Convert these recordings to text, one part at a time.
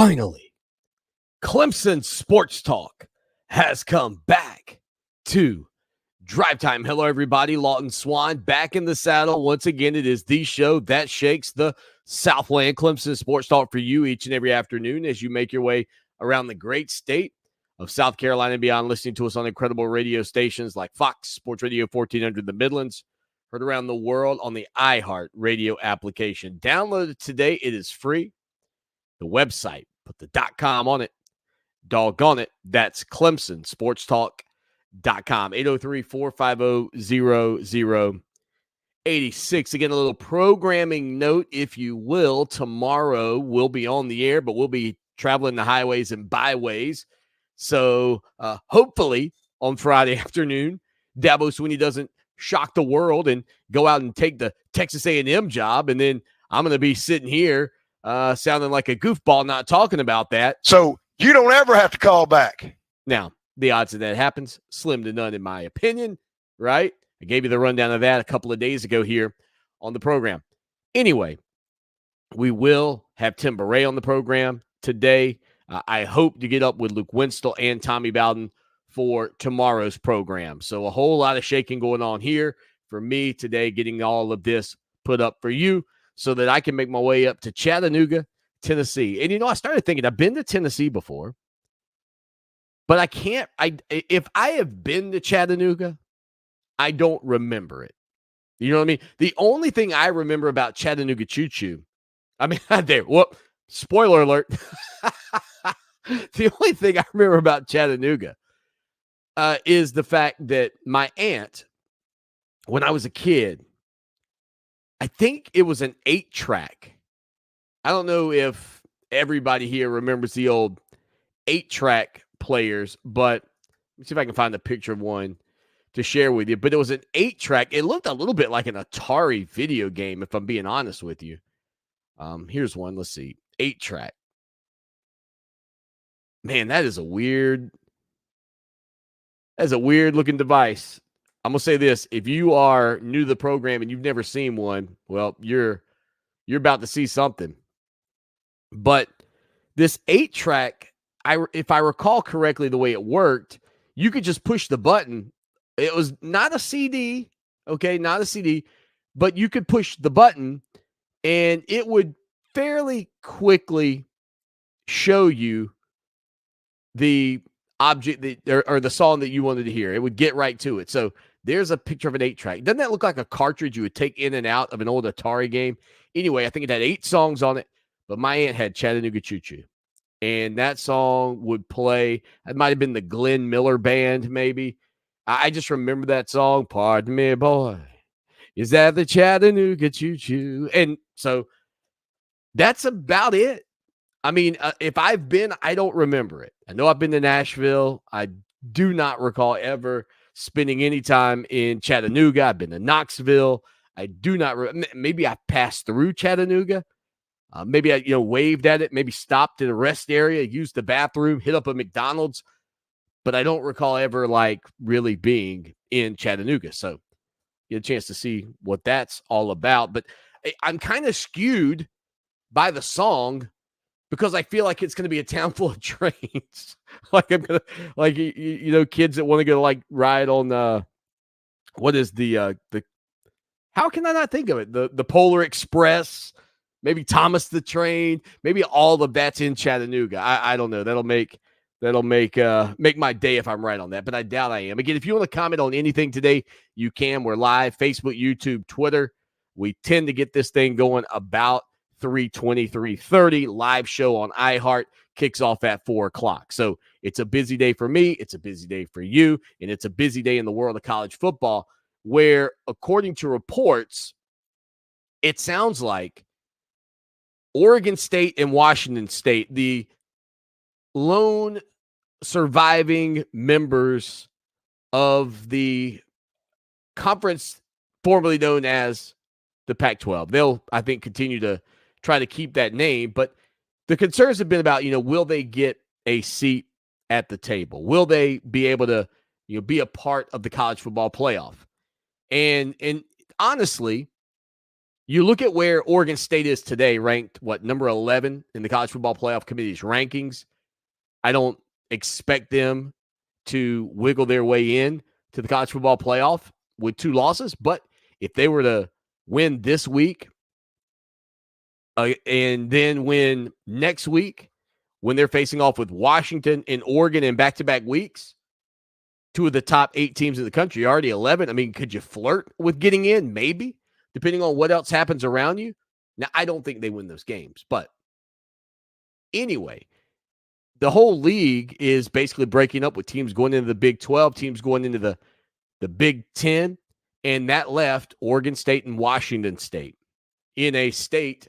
Finally, Clemson Sports Talk has come back to Drive Time. Hello, everybody. Lawton Swan back in the saddle. Once again, it is the show that shakes the Southland. Clemson Sports Talk for you each and every afternoon as you make your way around the great state of South Carolina and beyond, listening to us on incredible radio stations like Fox Sports Radio 1400 the Midlands, heard around the world on the iHeart Radio application. Download it today. It is free. The website, put the .com on it. Doggone it. That's ClemsonSportsTalk.com. 803-450-0086. Again, a little programming note, if you will. Tomorrow we'll be on the air, but we'll be traveling the highways and byways. So hopefully on Friday afternoon, Dabo Swinney doesn't shock the world and go out and take the Texas A&M job. And then I'm going to be sitting here sounding like a goofball, not talking about that. So you don't ever have to call back. Now, the odds of that happens, slim to none in my opinion, right? I gave you the rundown of that a couple of days ago here on the program. Anyway, we will have Tim Beret on the program today. I hope to get up with Luke Winstel and Tommy Bowden for tomorrow's program. So a whole lot of shaking going on here for me today, getting all of this put up for you so that I can make my way up to Chattanooga, Tennessee. And, I started thinking, I've been to Tennessee before, but if I have been to Chattanooga, I don't remember it. You know what I mean? The only thing I remember about Chattanooga Choo Choo, spoiler alert. The only thing I remember about Chattanooga is the fact that my aunt, when I was a kid, I think it was an 8-track. I don't know if everybody here remembers the old 8-track players, but let me see if I can find a picture of one to share with you. But it was an 8-track. It looked a little bit like an Atari video game, if I'm being honest with you. Here's one. Let's see. 8-track. Man, that is a weird looking device. I'm going to say this. If you are new to the program and you've never seen one, well, you're about to see something. But this 8-track, if I recall correctly the way it worked, you could just push the button. It was not a CD, okay, not a CD, but you could push the button and it would fairly quickly show you the object or the song that you wanted to hear. It would get right to it. So there's a picture of an 8-track. Doesn't that look like a cartridge you would take in and out of an old Atari game? Anyway, I think it had 8 songs on it, but my aunt had Chattanooga Choo Choo. And that song would play. It might have been the Glenn Miller Band, maybe. I just remember that song, "Pardon Me, Boy, Is That the Chattanooga Choo Choo?" And so that's about it. I mean, if I've been, I don't remember it. I know I've been to Nashville. I do not recall ever spending any time in Chattanooga. I've been to Knoxville. I do not. Maybe I passed through Chattanooga. Maybe I, waved at it. Maybe stopped in a rest area, used the bathroom, hit up a McDonald's. But I don't recall ever really being in Chattanooga. So get a chance to see what that's all about. But I'm kind of skewed by the song, because I feel like it's going to be a town full of trains. I'm going to, kids that want to go ride on, what is the, how can I not think of it? The Polar Express, maybe Thomas the Train, maybe all of that's in Chattanooga. I don't know. That'll make my day if I'm right on that, but I doubt I am. Again, if you want to comment on anything today, you can. We're live, Facebook, YouTube, Twitter. We tend to get this thing going about 3:20, 3:30. Live show on iHeart kicks off at 4 o'clock. So it's a busy day for me. It's a busy day for you. And it's a busy day in the world of college football where, according to reports, it sounds like Oregon State and Washington State, the lone surviving members of the conference formerly known as the Pac-12. They'll, I think, continue to try to keep that name, but the concerns have been about, will they get a seat at the table? Will they be able to, be a part of the college football playoff? And honestly, You look at where Oregon State is today, ranked, number 11 in the College Football Playoff Committee's rankings. I don't expect them to wiggle their way in to the College Football Playoff with 2 losses. But if they were to win this week and then win next week when they're facing off with Washington and Oregon in back-to-back weeks, 2 of the top 8 teams in the country, already 11. I mean, could you flirt with getting in? Maybe, depending on what else happens around you. Now, I don't think they win those games. But anyway, the whole league is basically breaking up with teams going into the Big 12, teams going into the Big 10, and that left Oregon State and Washington State in a state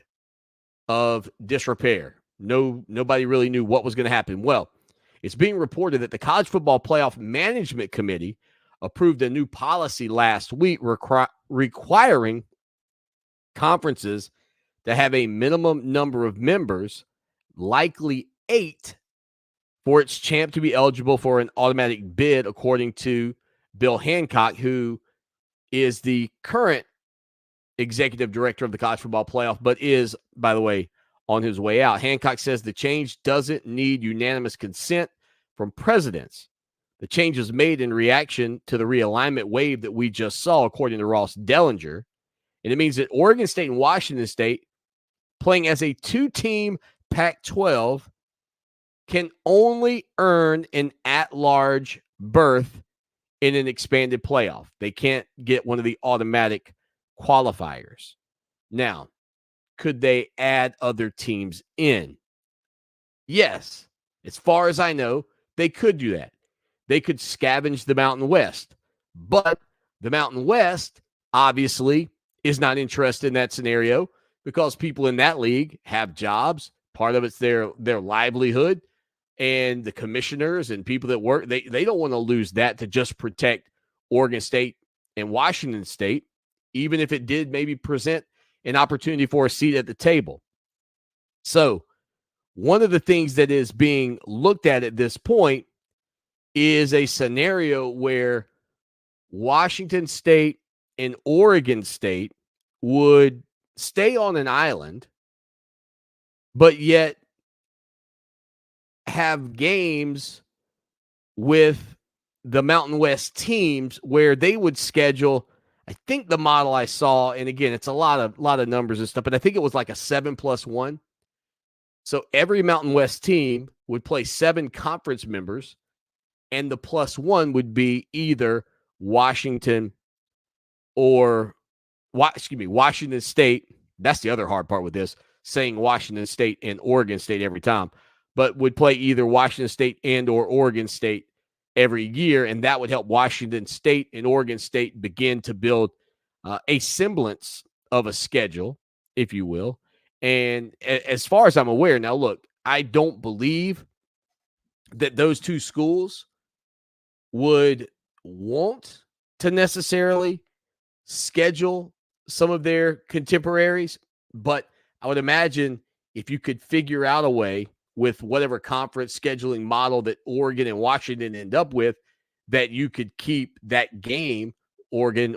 of disrepair. Nobody really knew what was going to happen. Well, it's being reported that the College Football Playoff Management Committee approved a new policy last week requiring conferences to have a minimum number of members, likely 8, for its champ to be eligible for an automatic bid, according to Bill Hancock, who is the current executive director of the College Football Playoff, but is, by the way, on his way out. Hancock says the change doesn't need unanimous consent from presidents. The change was made in reaction to the realignment wave that we just saw, according to Ross Dellinger. And it means that Oregon State and Washington State, playing as a 2-team Pac-12, can only earn an at-large berth in an expanded playoff. They can't get one of the automatic qualifiers. Now, could they add other teams in? Yes. As far as I know, they could do that. They could scavenge the Mountain West. But the Mountain West, obviously, is not interested in that scenario because people in that league have jobs. Part of it's their livelihood. And the commissioners and people that work, they don't want to lose that to just protect Oregon State and Washington State, even if it did maybe present an opportunity for a seat at the table. So one of the things that is being looked at this point is a scenario where Washington State and Oregon State would stay on an island, but yet have games with the Mountain West teams where they would schedule, I think the model I saw, and again, it's a lot of numbers and stuff, but I think it was like a 7+1. So every Mountain West team would play 7 conference members, and the +1 would be either Washington State. That's the other hard part with this, saying Washington State and Oregon State every time, but would play either Washington State and or Oregon State every year, and that would help Washington State and Oregon State begin to build a semblance of a schedule, if you will. And as far as I'm aware, now look, I don't believe that those 2 schools would want to necessarily schedule some of their contemporaries, but I would imagine if you could figure out a way with whatever conference scheduling model that Oregon and Washington end up with, that you could keep that game, Oregon,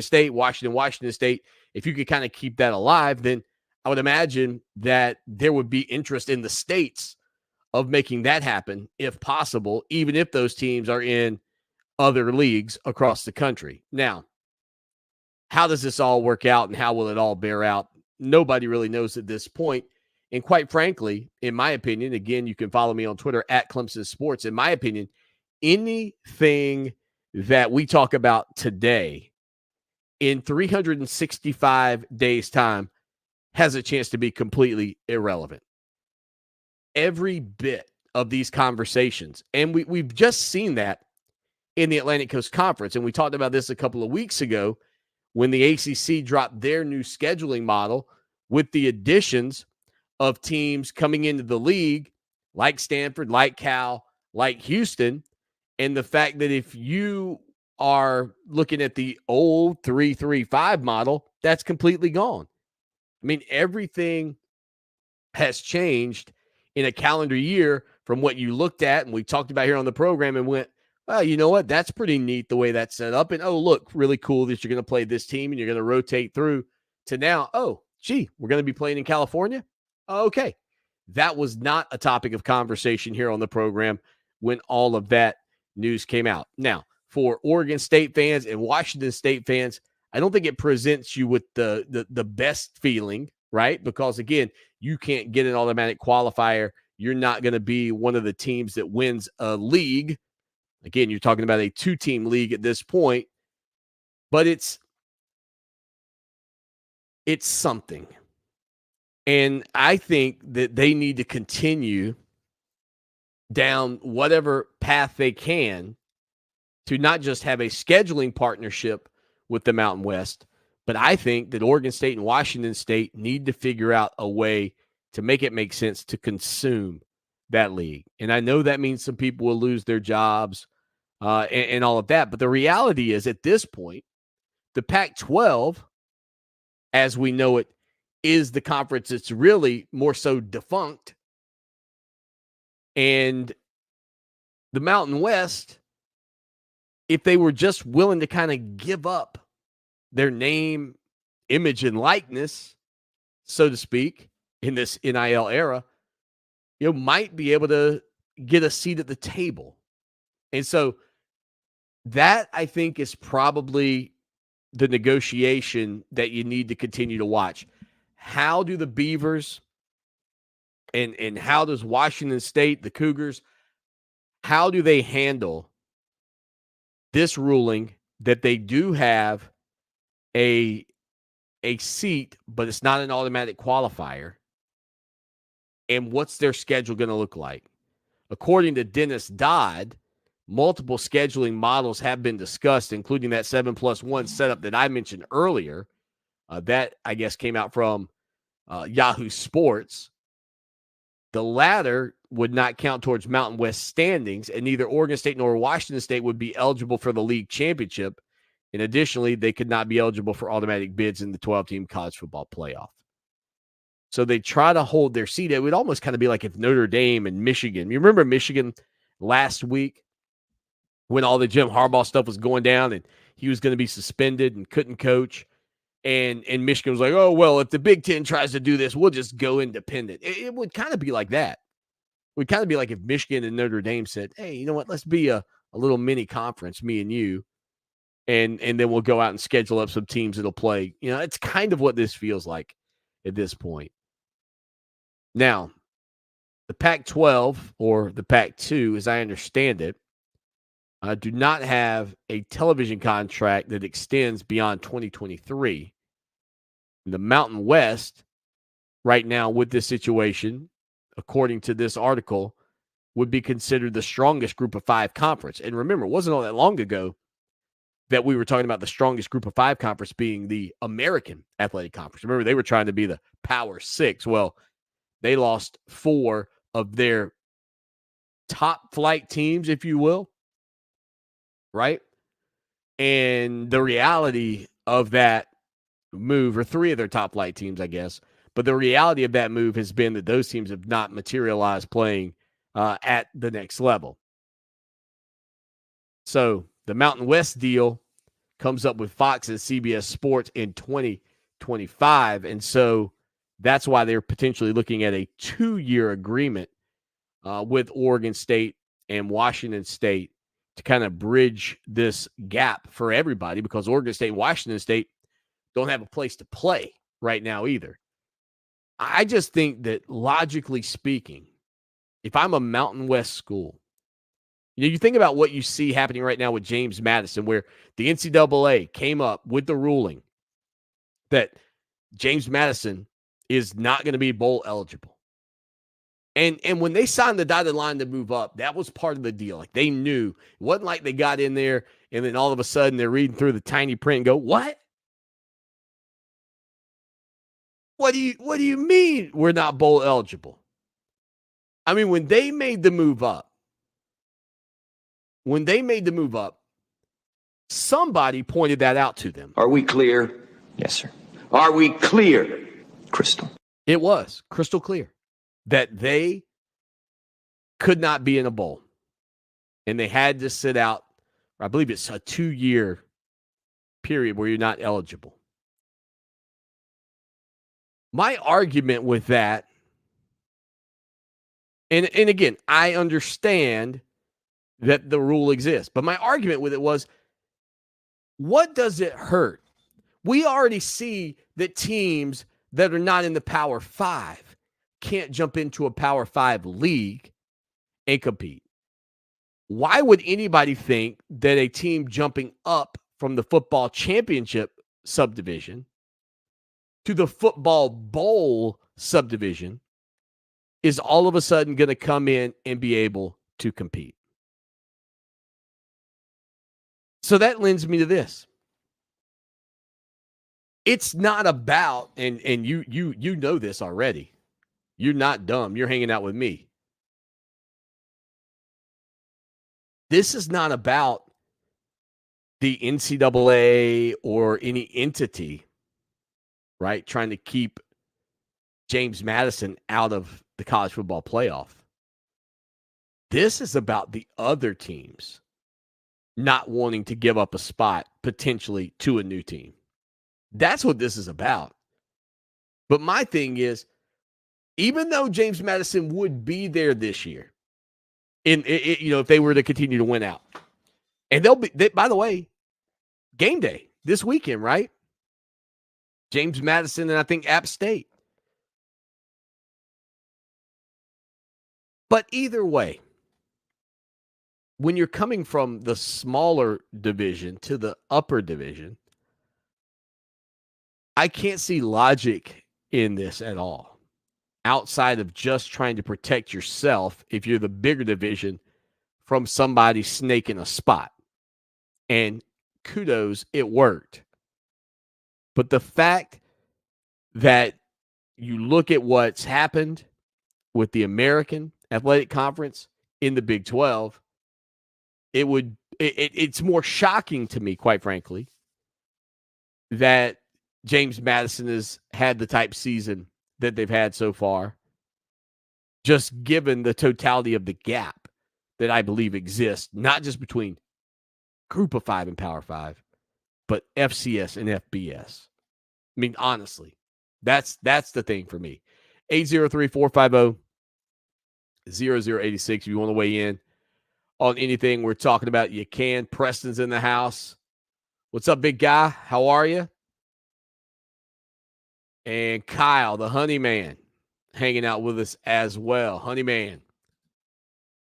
State, Washington State. If you could kind of keep that alive, then I would imagine that there would be interest in the states of making that happen, if possible, even if those teams are in other leagues across the country. Now, how does this all work out and how will it all bear out? Nobody really knows at this point. And quite frankly, in my opinion, again, you can follow me on Twitter at Clemson Sports. In my opinion, anything that we talk about today in 365 days' time has a chance to be completely irrelevant. Every bit of these conversations, and we've just seen that in the Atlantic Coast Conference, and we talked about this a couple of weeks ago when the ACC dropped their new scheduling model with the additions of teams coming into the league like Stanford, like Cal, like Houston, and the fact that if you are looking at the old 3-3-5 model, that's completely gone. I mean, everything has changed in a calendar year from what you looked at and we talked about here on the program and went, well, you know what? That's pretty neat the way that's set up. And, oh, look, really cool that you're going to play this team and you're going to rotate through. to now, oh, gee, we're going to be playing in California? Okay. That was not a topic of conversation here on the program when all of that news came out. Now, for Oregon State fans and Washington State fans, I don't think it presents you with the best feeling, right? Because, again, you can't get an automatic qualifier. You're not going to be one of the teams that wins a league. Again, you're talking about a 2-team league at this point, but it's something. And I think that they need to continue down whatever path they can to not just have a scheduling partnership with the Mountain West, but I think that Oregon State and Washington State need to figure out a way to make it make sense to consume that league. And I know that means some people will lose their jobs and all of that. But the reality is, at this point, the Pac-12, as we know it, is the conference that's really more so defunct. And the Mountain West, if they were just willing to kind of give up their name, image, and likeness, so to speak, in this NIL era, might be able to get a seat at the table. And so that, I think, is probably the negotiation that you need to continue to watch. How do the Beavers and how does Washington State, the Cougars, how do they handle this ruling that they do have a seat, but it's not an automatic qualifier? And what's their schedule going to look like? According to Dennis Dodd, multiple scheduling models have been discussed, including that 7+1 setup that I mentioned earlier. That, I guess, came out from Yahoo Sports. The latter would not count towards Mountain West standings, and neither Oregon State nor Washington State would be eligible for the league championship. And additionally, they could not be eligible for automatic bids in the 12-team college football playoff. So they try to hold their seat. It would almost kind of be like if Notre Dame and Michigan. You remember Michigan last week when all the Jim Harbaugh stuff was going down and he was going to be suspended and couldn't coach. And Michigan was like, oh, well, if the Big Ten tries to do this, we'll just go independent. It would kind of be like that. It would kind of be like if Michigan and Notre Dame said, hey, you know what, let's be a little mini conference, me and you, and then we'll go out and schedule up some teams that'll play. It's kind of what this feels like at this point. Now, the Pac-12 or the Pac-2, as I understand it, do not have a television contract that extends beyond 2023. The Mountain West, right now with this situation, according to this article, would be considered the strongest group of 5 conference. And remember, it wasn't all that long ago that we were talking about the strongest group of 5 conference being the American Athletic Conference. Remember, they were trying to be the Power 6. Well, they lost 4 of their top flight teams, if you will, right? And the reality of that move, or 3 of their top flight teams, I guess, but the reality of that move has been that those teams have not materialized playing at the next level. So the Mountain West deal comes up with Fox and CBS Sports in 2025, and so that's why they're potentially looking at a 2-year agreement with Oregon State and Washington State to kind of bridge this gap for everybody, because Oregon State and Washington State don't have a place to play right now either. I just think that, logically speaking, if I'm a Mountain West school, you think about what you see happening right now with James Madison, where the NCAA came up with the ruling that James Madison is not going to be bowl eligible. And when they signed the dotted line to move up, that was part of the deal. Like, they knew. It wasn't like they got in there and then all of a sudden they're reading through the tiny print and go, what? What do you mean we're not bowl eligible? I mean, when they made the move up, somebody pointed that out to them. Are we clear? Yes, sir. Are we clear? Crystal. It was crystal clear that they could not be in a bowl. And they had to sit out, I believe it's a 2-year period where you're not eligible. My argument with that, and again, I understand that the rule exists, but my argument with it was, what does it hurt? We already see that teams that are not in the Power 5 can't jump into a Power 5 league and compete. Why would anybody think that a team jumping up from the football championship subdivision to the football bowl subdivision is all of a sudden going to come in and be able to compete? So that lends me to this. It's not about, and you know this already. You're not dumb. You're hanging out with me. This is not about the NCAA or any entity, right, trying to keep James Madison out of the college football playoff. This is about the other teams not wanting to give up a spot potentially to a new team. That's what this is about. But my thing is, even though James Madison would be there this year, if they were to continue to win out, and by the way, game day this weekend, right? James Madison and I think App State. But either way, when you're coming from the smaller division to the upper division, I can't see logic in this at all, outside of just trying to protect yourself if you're the bigger division from somebody snaking a spot. And kudos, it worked. But the fact that you look at what's happened with the American Athletic Conference in the Big 12, it's more shocking to me, quite frankly, that James Madison has had the type season that they've had so far, just given the totality of the gap that I believe exists, not just between Group of 5 and Power 5, but FCS and FBS. I mean, honestly, that's the thing for me. 803-450-0086 if you want to weigh in on anything we're talking about. You can. Preston's in the house. What's up, big guy? How are you? And Kyle, the honey man, hanging out with us as well. Honey man.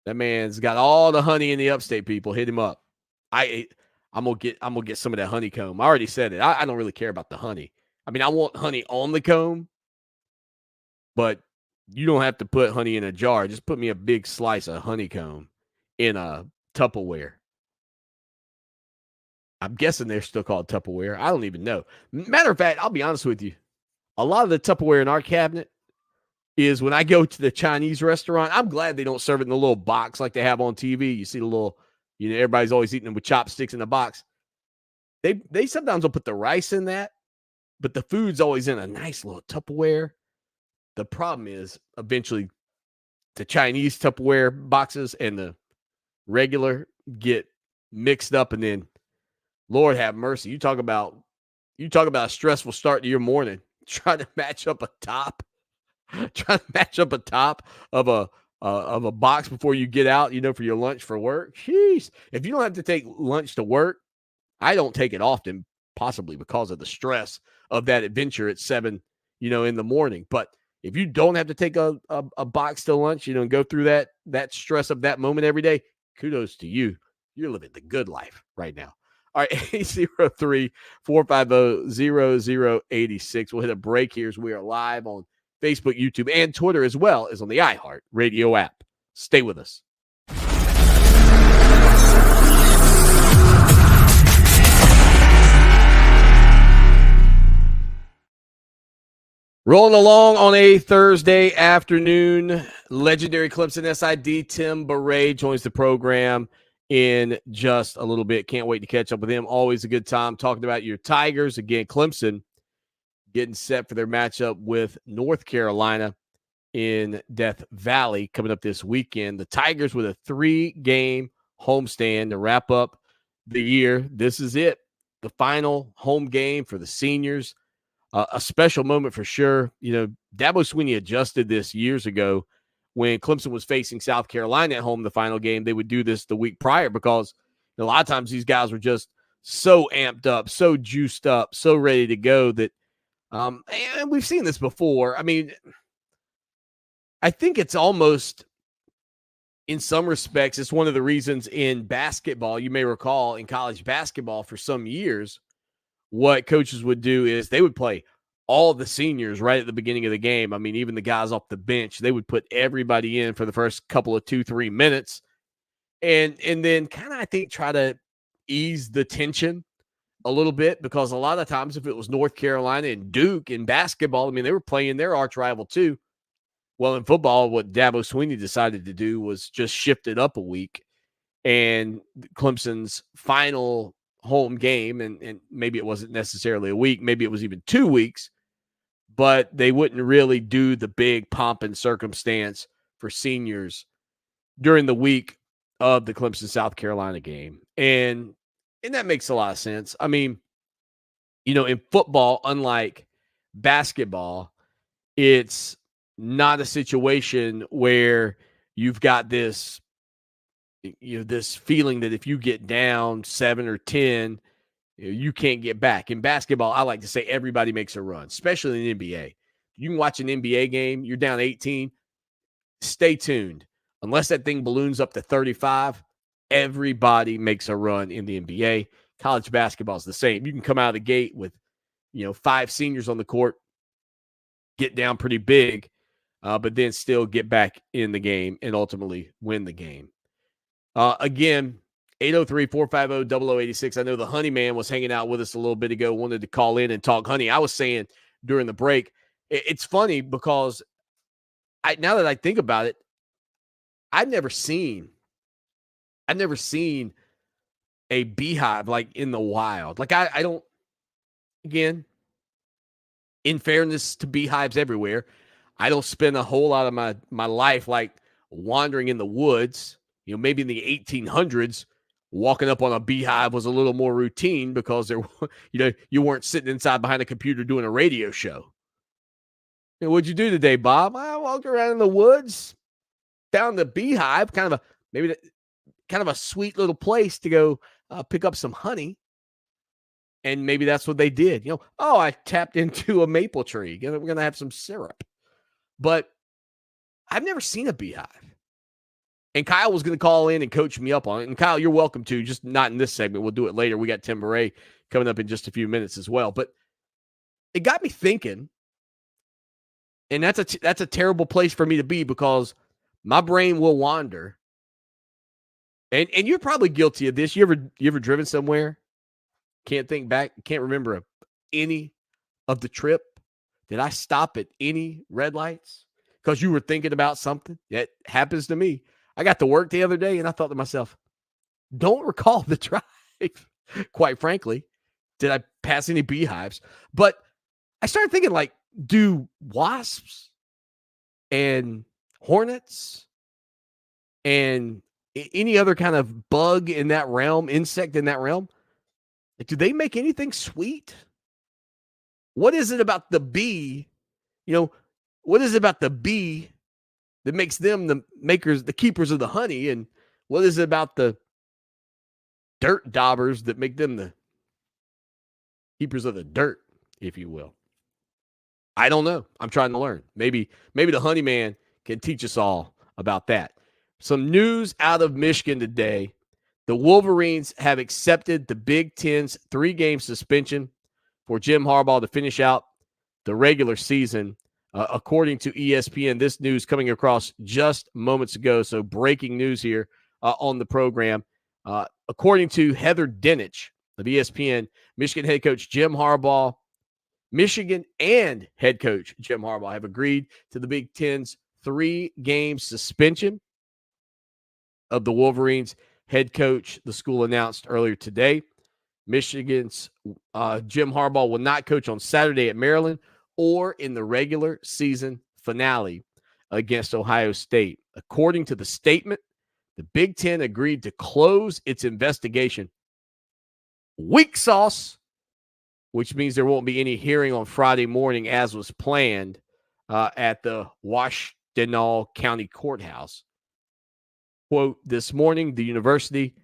That man's got all the honey in the upstate, people. Hit him up. I'm gonna get some of that honeycomb. I already said it. I don't really care about the honey. I mean, I want honey on the comb, but you don't have to put honey in a jar. Just put me a big slice of honeycomb in a Tupperware. I'm guessing they're still called Tupperware. I don't even know. Matter of fact, I'll be honest with you. A lot of the Tupperware in our cabinet is when I go to the Chinese restaurant. I'm glad they don't serve it in a little box like they have on TV. You see the little, everybody's always eating them with chopsticks in a box. They sometimes will put the rice in that, but the food's always in a nice little Tupperware. The problem is eventually the Chinese Tupperware boxes and the regular get mixed up, and then Lord have mercy. You talk about a stressful start to your morning. Trying to match up a top of a box before you get out, for your lunch for work. Jeez. If you don't have to take lunch to work, I don't take it often, possibly because of the stress of that adventure at 7, in the morning. But if you don't have to take a box to lunch, and go through that stress of that moment every day, kudos to you. You're living the good life right now. All right, 803-450-0086. We'll hit a break here as we are live on Facebook, YouTube, and Twitter, as well as on the iHeart Radio app. Stay with us. Rolling along on a Thursday afternoon, legendary Clemson SID Tim Beret joins the program in just a little bit. Can't wait to catch up with him. Always a good time talking about your Tigers. Again, Clemson getting set for their matchup with North Carolina in Death Valley coming up this weekend. The Tigers with a 3-game homestand to wrap up the year. This is it, the final home game for the seniors a special moment for sure. Dabo Swinney adjusted this years ago when Clemson was facing South Carolina at home the final game. They would do this the week prior because a lot of times these guys were just so amped up, so juiced up, so ready to go that and we've seen this before. I mean, I think it's almost, in some respects, it's one of the reasons in basketball, you may recall in college basketball for some years, what coaches would do is they would play all the seniors right at the beginning of the game. I mean, even the guys off the bench, they would put everybody in for the first couple of 2-3 minutes and then kind of, I think, try to ease the tension a little bit, because a lot of times if it was North Carolina and Duke in basketball, I mean, they were playing their arch rival too. Well, in football, what Dabo Swinney decided to do was just shift it up a week, and Clemson's final home game, and maybe it wasn't necessarily a week, maybe it was even 2 weeks, but they wouldn't really do the big pomp and circumstance for seniors during the week of the Clemson South Carolina game. And that makes a lot of sense. I mean, in football, unlike basketball, it's not a situation where you've got this, this feeling that if you get down 7 or 10, you can't get back. In basketball, I like to say everybody makes a run, especially in the NBA. You can watch an NBA game, you're down 18, stay tuned. Unless that thing balloons up to 35, everybody makes a run in the NBA. College basketball is the same. You can come out of the gate with, 5 seniors on the court, get down pretty big, but then still get back in the game and ultimately win the game. Again, 803-450-0086. I know the Honey Man was hanging out with us a little bit ago, wanted to call in and talk. Honey, I was saying during the break, it's funny because now that I think about it, I've never seen a beehive like in the wild. Like I don't, again, in fairness to beehives everywhere, I don't spend a whole lot of my life like wandering in the woods. Maybe in the 1800s, walking up on a beehive was a little more routine because you weren't sitting inside behind a computer doing a radio show. What'd you do today, Bob? I walked around in the woods, found the beehive, kind of a sweet little place to go pick up some honey. And maybe that's what they did. I tapped into a maple tree. We're going to have some syrup. But I've never seen a beehive. And Kyle was going to call in and coach me up on it. And Kyle, you're welcome to, just not in this segment. We'll do it later. We got Tim Murray coming up in just a few minutes as well. But it got me thinking, and that's a terrible place for me to be because my brain will wander. And you're probably guilty of this. You ever driven somewhere? Can't think back. Can't remember any of the trip. Did I stop at any red lights because you were thinking about something? That happens to me. I got to work the other day and I thought to myself, don't recall the drive. Quite frankly, did I pass any beehives? But I started thinking, like, do wasps and hornets and any other kind of bug in that realm, insect in that realm, do they make anything sweet? What is it about the bee? What is it about the bee that makes them the keepers of the honey? And what is it about the dirt daubers that make them the keepers of the dirt, if you will? I don't know. I'm trying to learn. Maybe the Honey Man can teach us all about that. Some news out of Michigan today. The Wolverines have accepted the Big Ten's 3-game suspension for Jim Harbaugh to finish out the regular season, according to ESPN. This news coming across just moments ago, so breaking news here on the program. According to Heather Dinich of ESPN, Michigan head coach Jim Harbaugh, Michigan and head coach Jim Harbaugh have agreed to the Big Ten's 3-game suspension of the Wolverines. Head coach, the school announced earlier today. Michigan's Jim Harbaugh will not coach on Saturday at Maryland or in the regular season finale against Ohio State. According to the statement, the Big Ten agreed to close its investigation. Weak sauce which means there won't be any hearing on Friday morning as was planned at the Washtenaw County Courthouse. Quote, this morning, the university,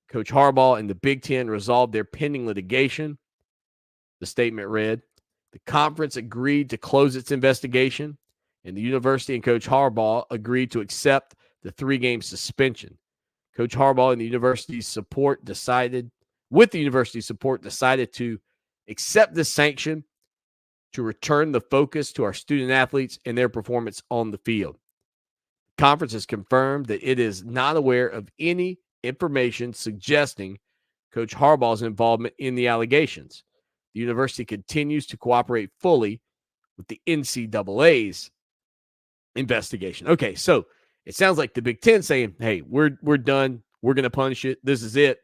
Coach Harbaugh, and the Big Ten resolved their pending litigation. The statement read, the conference agreed to close its investigation, and the university and Coach Harbaugh agreed to accept the 3-game suspension. Coach Harbaugh and the university's support decided to accept this sanction to return the focus to our student athletes and their performance on the field. The conference has confirmed that it is not aware of any information suggesting Coach Harbaugh's involvement in the allegations. The university continues to cooperate fully with the NCAA's investigation. Okay, so it sounds like the Big Ten saying, hey, we're done. We're going to punish it. This is it.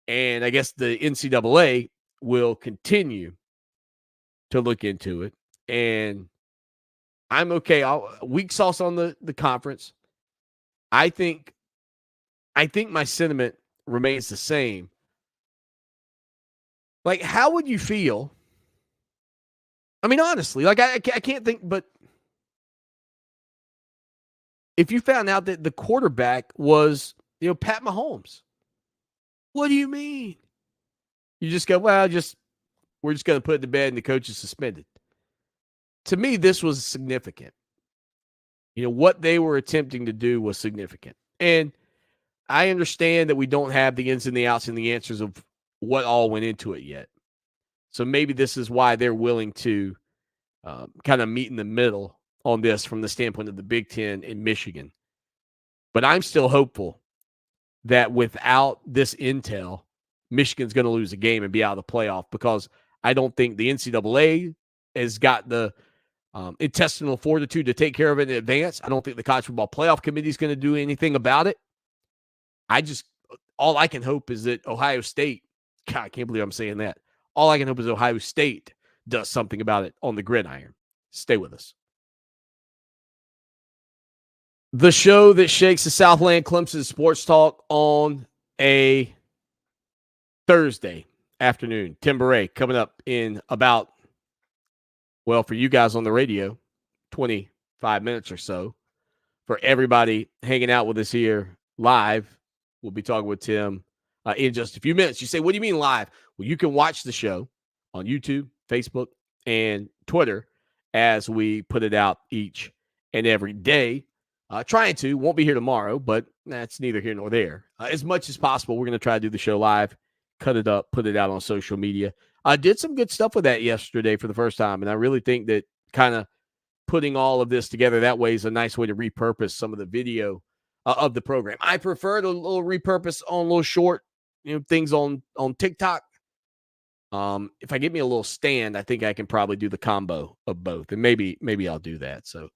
And I guess the NCAA will continue to look into it. And I'm okay. Weak sauce on the conference. I think my sentiment remains the same. Like, how would you feel? I mean, honestly, like I can't think, but if you found out that the quarterback was, Pat Mahomes, what do you mean? You just go, well, we're just going to put it to bed and the coach is suspended. To me, this was significant. What they were attempting to do was significant. And I understand that we don't have the ins and the outs and the answers of what all went into it yet. So maybe this is why they're willing to kind of meet in the middle on this from the standpoint of the Big Ten in Michigan. But I'm still hopeful that without this intel, Michigan's going to lose a game and be out of the playoff, because I don't think the NCAA has got the intestinal fortitude to take care of it in advance. I don't think the College Football Playoff Committee is going to do anything about it. All I can hope is that Ohio State, God, I can't believe I'm saying that. All I can hope is Ohio State does something about it on the gridiron. Stay with us. The show that shakes the Southland Clemson sports talk on a Thursday afternoon. Tim Beret coming up in about, well, for you guys on the radio, 25 minutes or so. For everybody hanging out with us here live, we'll be talking with Tim in just a few minutes. You say, what do you mean live? Well, you can watch the show on YouTube, Facebook, and Twitter as we put it out each and every day. Won't be here tomorrow, but that's neither here nor there. As much as possible, we're going to try to do the show live, cut it up, put it out on social media. I did some good stuff with that yesterday for the first time, and I really think that kind of putting all of this together that way is a nice way to repurpose some of the video of the program. I prefer to little repurpose on little short, things on TikTok. If I get me a little stand, I think I can probably do the combo of both, and maybe I'll do that. So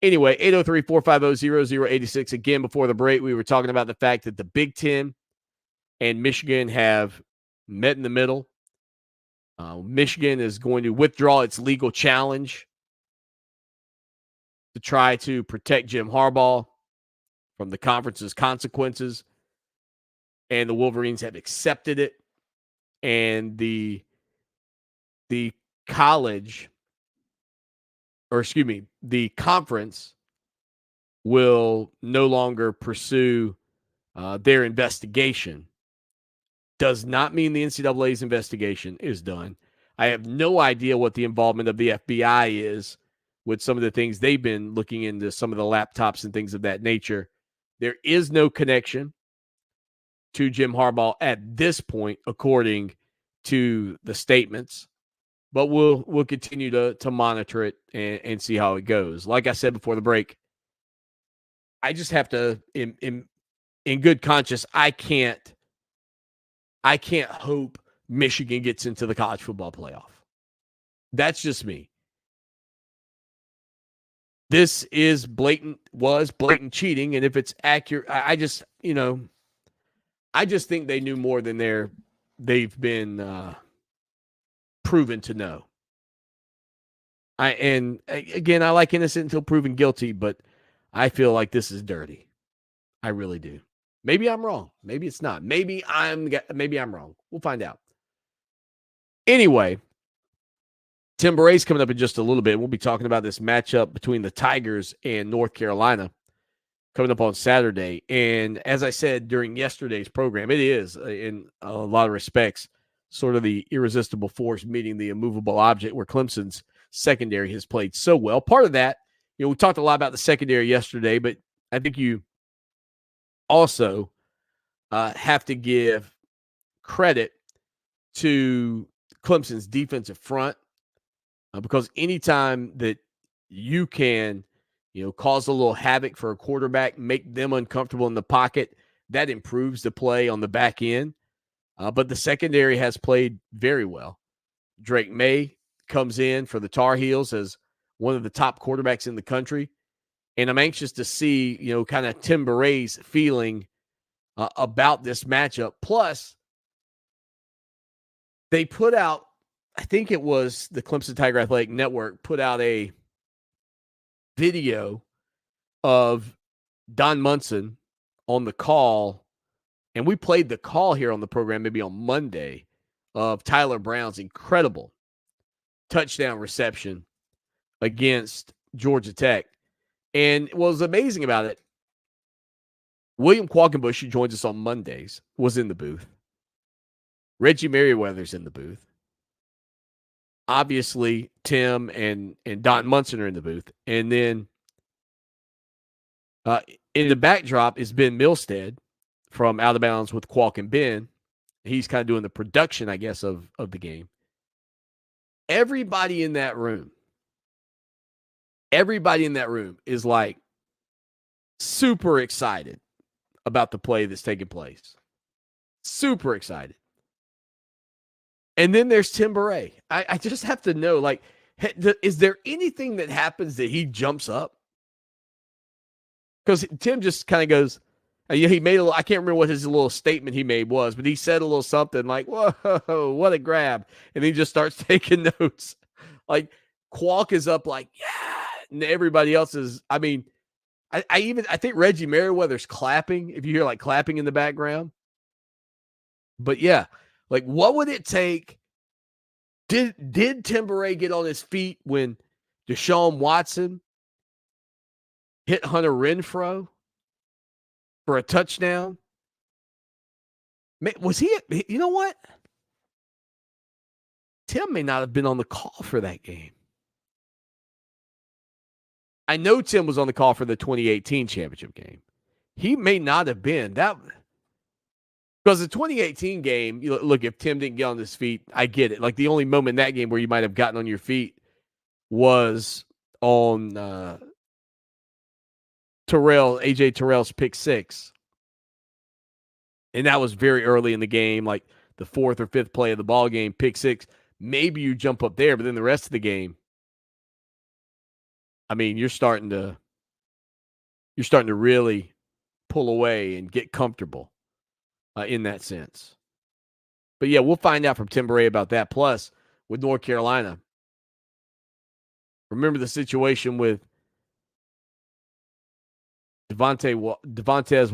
anyway, 803-450-0086. Again, before the break, we were talking about the fact that the Big Ten and Michigan have met in the middle. Michigan is going to withdraw its legal challenge to try to protect Jim Harbaugh from the conference's consequences, and the Wolverines have accepted it. And the conference will no longer pursue their investigation. Does not mean the NCAA's investigation is done. I have no idea what the involvement of the FBI is with some of the things they've been looking into, some of the laptops and things of that nature. There is no connection to Jim Harbaugh at this point, according to the statements. But we'll continue to monitor it and see how it goes. Like I said before the break, I just have to, in good conscience, I can't hope Michigan gets into the college football playoff. That's just me. This was blatant cheating, and if it's accurate, I just think they knew more than they've been proven to know. I like innocent until proven guilty, but I feel like this is dirty. I really do. Maybe I'm wrong. Maybe it's not. Maybe I'm wrong. We'll find out. Anyway, Tim Baray's coming up in just a little bit. We'll be talking about this matchup between the Tigers and North Carolina coming up on Saturday. And as I said during yesterday's program, it is, in a lot of respects, sort of the irresistible force meeting the immovable object, where Clemson's secondary has played so well. Part of that, we talked a lot about the secondary yesterday, but I think you also have to give credit to Clemson's defensive front, because anytime that you can, cause a little havoc for a quarterback, make them uncomfortable in the pocket, that improves the play on the back end. But the secondary has played very well. Drake May comes in for the Tar Heels as one of the top quarterbacks in the country. And I'm anxious to see, kind of Tim Baray's feeling about this matchup. Plus, they put out, I think it was the Clemson Tiger Athletic Network, put out a video of Don Munson on the call. And we played the call here on the program maybe on Monday of Tyler Brown's incredible touchdown reception against Georgia Tech. And what was amazing about it, William Qualkenbush, who joins us on Mondays, was in the booth. Reggie Merriweather's in the booth. Obviously, Tim and Don Munson are in the booth. And then in the backdrop is Ben Milstead from Out of Bounds with Qualk and Ben. He's kind of doing the production, I guess, of the game. Everybody in that room is like super excited about the play that's taking place. Super excited. And then there's Tim Baray. I just have to know, like, is there anything that happens that he jumps up? Because Tim just kind of goes, he made a little, I can't remember what his little statement he made was, but he said a little something like, whoa, what a grab. And he just starts taking notes. Like, Qualk is up like, yeah. And everybody else is, I mean, I think Reggie Merriweather's clapping, if you hear like clapping in the background. But yeah, like, what would it take? Did Tim Baray get on his feet when Deshaun Watson hit Hunter Renfrow for a touchdown? Was he, you know what? Tim may not have been on the call for that game. I know Tim was on the call for the 2018 championship game. He may not have been. That, because the 2018 game, look, if Tim didn't get on his feet, I get it. Like, the only moment in that game where you might have gotten on your feet was on AJ Terrell's pick six. And that was very early in the game, like the fourth or fifth play of the ball game, pick six. Maybe you jump up there, but then the rest of the game, I mean, you're starting to really pull away and get comfortable in that sense. But yeah, we'll find out from Tim Baray about that. Plus, with North Carolina, remember the situation with Tez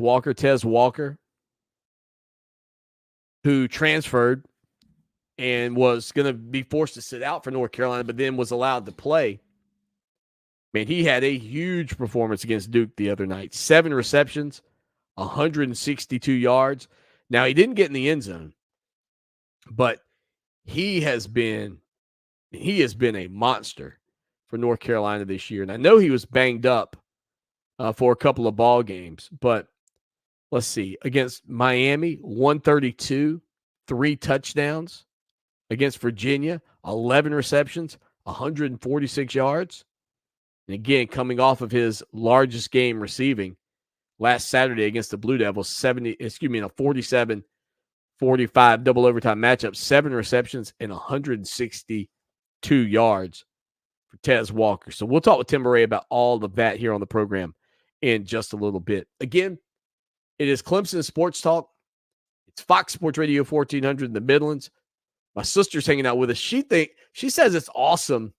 Walker, who transferred and was going to be forced to sit out for North Carolina, but then was allowed to play. Man, he had a huge performance against Duke the other night. 7 receptions, 162 yards. Now, he didn't get in the end zone, but he has been a monster for North Carolina this year. And I know he was banged up for a couple of ball games, but let's see. Against Miami, 132, 3 touchdowns. Against Virginia, 11 receptions, 146 yards. And again, coming off of his largest game receiving last Saturday against the Blue Devils, in a 47-45 double overtime matchup, 7 receptions and 162 yards for Tez Walker. So we'll talk with Tim Baray about all of that here on the program in just a little bit. Again, it is Clemson Sports Talk. It's Fox Sports Radio 1400 in the Midlands. My sister's hanging out with us. She says it's awesome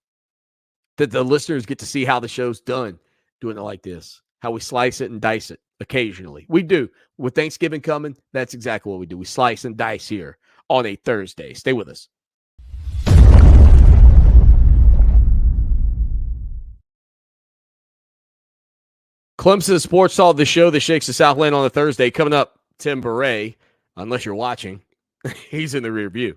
that the listeners get to see how the show's done doing it like this, how we slice it and dice it occasionally. We do. With Thanksgiving coming, that's exactly what we do. We slice and dice here on a Thursday. Stay with us. Clemson Sports Talk, the show that shakes the Southland on a Thursday. Coming up, Tim Beret, unless you're watching, he's in the rear view.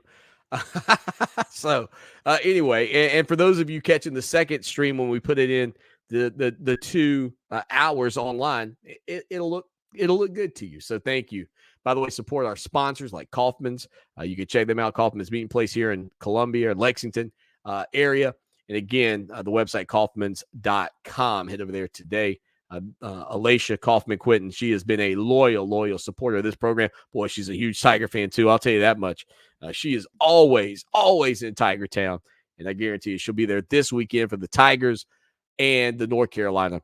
Anyway, and for those of you catching the second stream when we put it in the 2 hours online, it'll look good to you. So thank you. By the way, support our sponsors like Kaufman's. You can check them out. Kaufman's Meeting Place here in Columbia, Lexington area. And again, the website kaufmans.com. Head over there today. Alicia Kaufman-Quinton, she has been a loyal supporter of this program. Boy, she's a huge Tiger fan too. I'll tell you that much. She is always in Tiger Town. And I guarantee you she'll be there this weekend for the Tigers and the North Carolina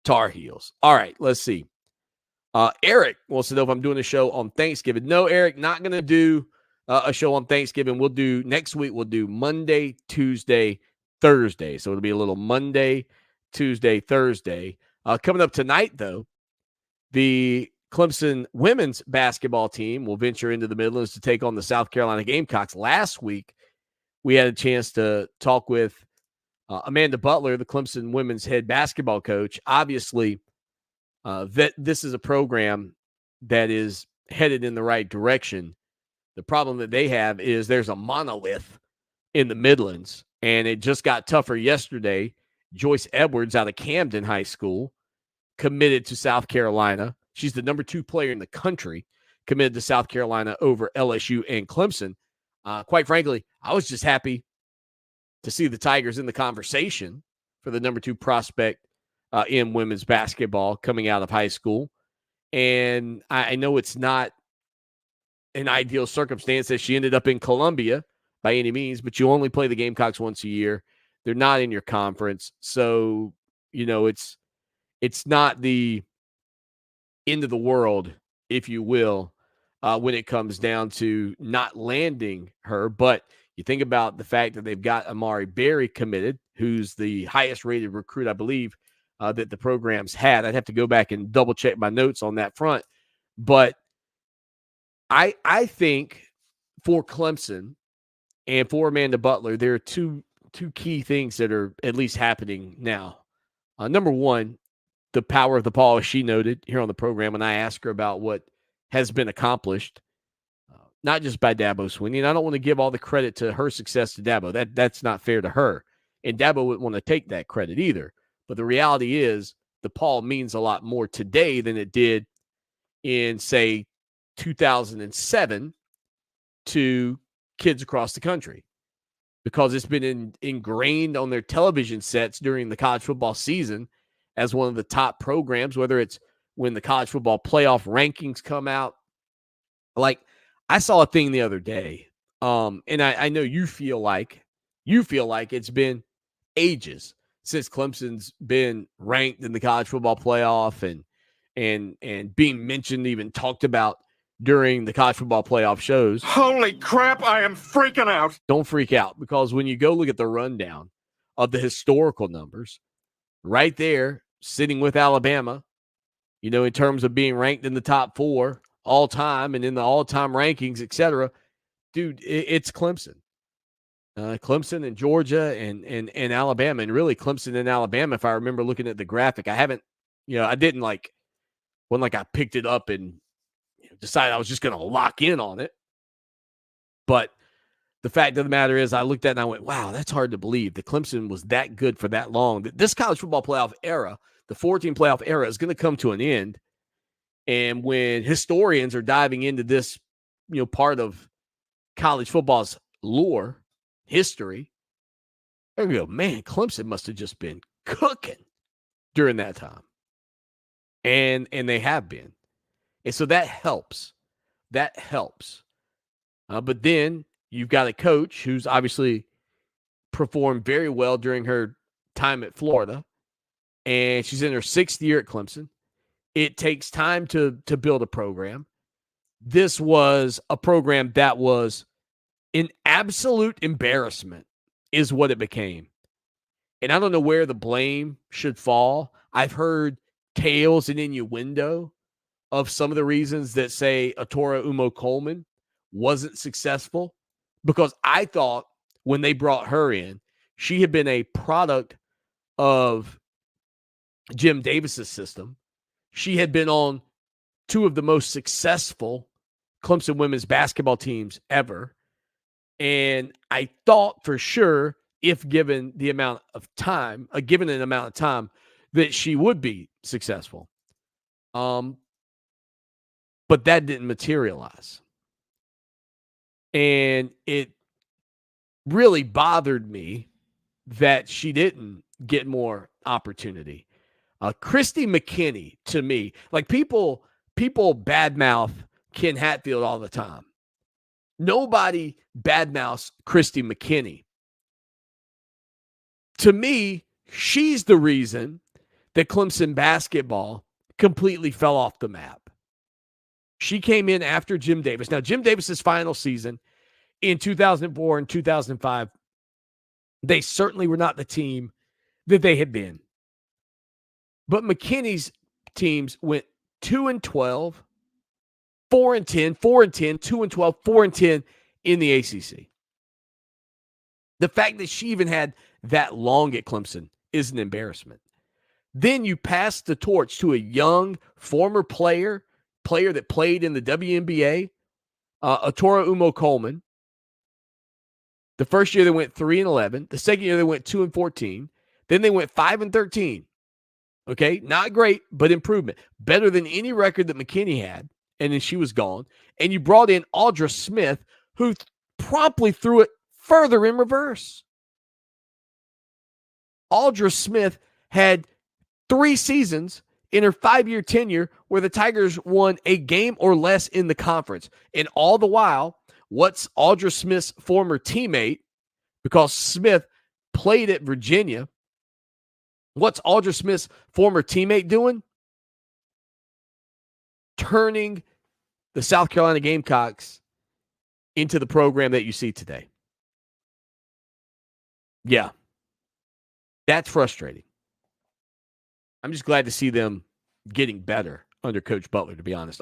Tar Heels. All right, let's see. Eric wants to know if I'm doing a show on Thanksgiving. No, Eric, not going to do a show on Thanksgiving. Next week, we'll do Monday, Tuesday, Thursday. So it'll be a little Monday, Tuesday, Thursday. Coming up tonight, though, the Clemson women's basketball team will venture into the Midlands to take on the South Carolina Gamecocks. Last week, we had a chance to talk with Amanda Butler, the Clemson women's head basketball coach. Obviously, that this is a program that is headed in the right direction. The problem that they have is there's a monolith in the Midlands, and it just got tougher yesterday. Joyce Edwards out of Camden High School committed to South Carolina. She's the number 2 player in the country, committed to South Carolina over LSU and Clemson. Quite frankly, I was just happy to see the Tigers in the conversation for the number 2 prospect in women's basketball coming out of high school. And I know it's not an ideal circumstance that she ended up in Columbia by any means, but you only play the Gamecocks once a year. They're not in your conference. So, it's not the end of the world, if you will, when it comes down to not landing her. But you think about the fact that they've got Amari Berry committed, who's the highest rated recruit, I believe, that the program's had. I'd have to go back and double check my notes on that front. But I think for Clemson and for Amanda Butler, there are two key things that are at least happening now. Number one, the power of the ball, as she noted here on the program, when I asked her about what has been accomplished, not just by Dabo Swinney. And I don't want to give all the credit to her success to Dabo. That's not fair to her. And Dabo wouldn't want to take that credit either. But the reality is the Paul means a lot more today than it did in, say, 2007 to kids across the country, because it's been ingrained on their television sets during the college football season as one of the top programs, whether it's when the college football playoff rankings come out. Like, I saw a thing the other day, and I know you feel like it's been ages since Clemson's been ranked in the college football playoff and being mentioned, even talked about during the college football playoff shows. Holy crap, I am freaking out. Don't freak out, because when you go look at the rundown of the historical numbers, right there, sitting with Alabama, in terms of being ranked in the top 4 all time and in the all-time rankings, etc. Dude, it's Clemson. Clemson and Georgia and Alabama, and really Clemson and Alabama, if I remember looking at the graphic. I haven't, I didn't I picked it up and decided I was just going to lock in on it. But the fact of the matter is, I looked at it and I went, wow, that's hard to believe that Clemson was that good for that long. This college football playoff era, the 14 playoff era, is going to come to an end. And when historians are diving into this, part of college football's lore, history, they're going to go, man, Clemson must have just been cooking during that time. And they have been. And so that helps. That helps. But then you've got a coach who's obviously performed very well during her time at Florida, and she's in her 6th year at Clemson. It takes time to build a program. This was a program that was an absolute embarrassment, is what it became. And I don't know where the blame should fall. I've heard tales and innuendo of some of the reasons that say Atora Umo Coleman wasn't successful, because I thought when they brought her in, she had been a product of Jim Davis's system. She had been on two of the most successful Clemson women's basketball teams ever. And I thought for sure, if given the amount of time, given an amount of time, that she would be successful. But that didn't materialize. And it really bothered me that she didn't get more opportunity. Christy McKinney, to me, like people badmouth Ken Hatfield all the time. Nobody badmouths Christy McKinney. To me, she's the reason that Clemson basketball completely fell off the map. She came in after Jim Davis. Now, Jim Davis's final season in 2004 and 2005, they certainly were not the team that they had been. But McKinney's teams went 2-12, 4-10, 4-10, 2-12, 4-10 in the ACC. The fact that she even had that long at Clemson is an embarrassment. Then you pass the torch to a young former player that played in the WNBA, Atora Umo-Coleman. The first year they went 3-11. The second year they went 2-14. Then they went 5-13. Okay, not great, but improvement. Better than any record that McKinney had, and then she was gone. And you brought in Audra Smith, who promptly threw it further in reverse. Audra Smith had 3 seasons in her 5-year tenure where the Tigers won a game or less in the conference. And all the while, what's Audra Smith's former teammate, because Smith played at Virginia, what's Audra Smith's former teammate doing? Turning the South Carolina Gamecocks into the program that you see today. Yeah. That's frustrating. I'm just glad to see them getting better under Coach Butler, to be honest.